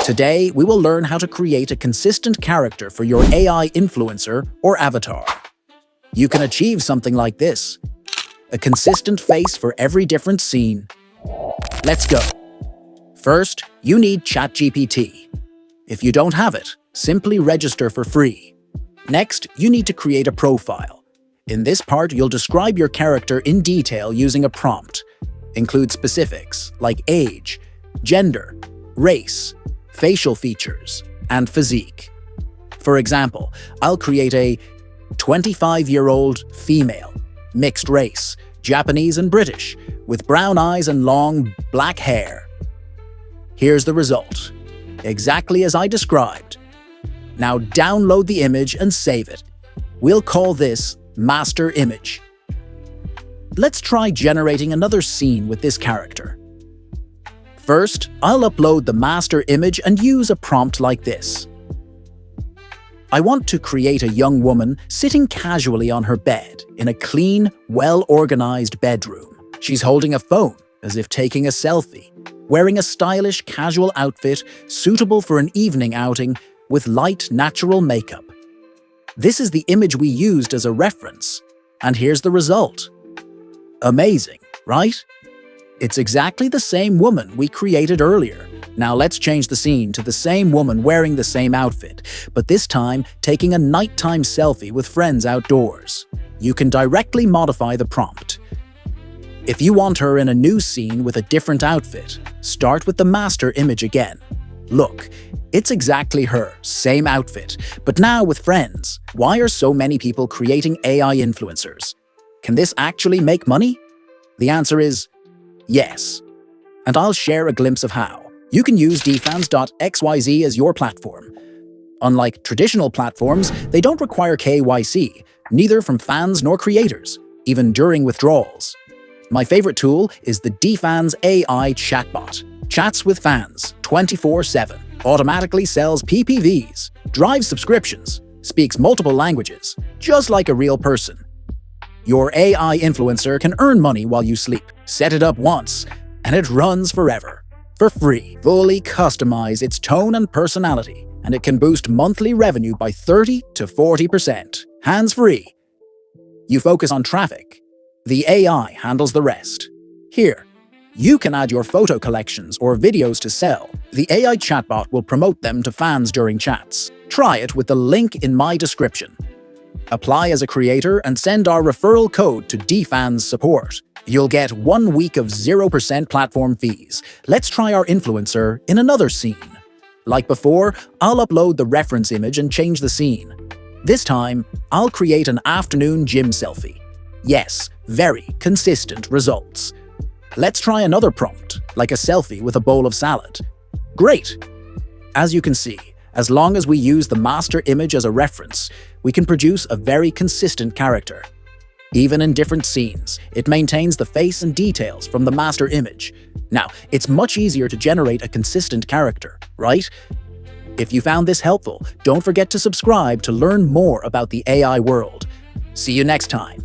Today, we will learn how to create a consistent character for your AI influencer or avatar. You can achieve something like this: a consistent face for every different scene. Let's go. First, you need ChatGPT. If you don't have it, simply register for free. Next, you need to create a profile. In this part, you'll describe your character in detail using a prompt. Include specifics like age, gender, race, facial features, and physique. For example, I'll create a 25-year-old female, mixed race, Japanese and British, with brown eyes and long black hair. Here's the result. Exactly as I described. Now download the image and save it. We'll call this master image. Let's try generating another scene with this character. First, I'll upload the master image and use a prompt like this. I want to create a young woman sitting casually on her bed in a clean, well-organized bedroom. She's holding a phone as if taking a selfie, wearing a stylish, casual outfit suitable for an evening outing with light, natural makeup. This is the image we used as a reference, and here's the result. Amazing, right? It's exactly the same woman we created earlier. Now let's change the scene to the same woman wearing the same outfit, but this time taking a nighttime selfie with friends outdoors. You can directly modify the prompt. If you want her in a new scene with a different outfit, start with the master image again. Look, it's exactly her, same outfit, but now with friends. Why are so many people creating AI influencers? Can this actually make money? The answer is yes. And I'll share a glimpse of how. You can use dFans.xyz as your platform. Unlike traditional platforms, they don't require KYC, neither from fans nor creators, even during withdrawals. My favorite tool is the dFans AI chatbot. Chats with fans 24/7, automatically sells PPVs, drives subscriptions, speaks multiple languages, just like a real person. Your AI influencer can earn money while you sleep. Set it up once, and it runs forever. For free, fully customize its tone and personality, and it can boost monthly revenue by 30 to 40%. Hands-free. You focus on traffic. The AI handles the rest. Here, you can add your photo collections or videos to sell. The AI chatbot will promote them to fans during chats. Try it with the link in my description. Apply as a creator and send our referral code to dFans support. You'll get 1 week of 0% platform fees. Let's try our influencer in another scene. Like before, I'll upload the reference image and change the scene. This time, I'll create an afternoon gym selfie. Yes, very consistent results. Let's try another prompt, like a selfie with a bowl of salad. Great! As you can see, as long as we use the master image as a reference, we can produce a very consistent character. Even in different scenes, it maintains the face and details from the master image. Now, it's much easier to generate a consistent character, right? If you found this helpful, don't forget to subscribe to learn more about the AI world. See you next time.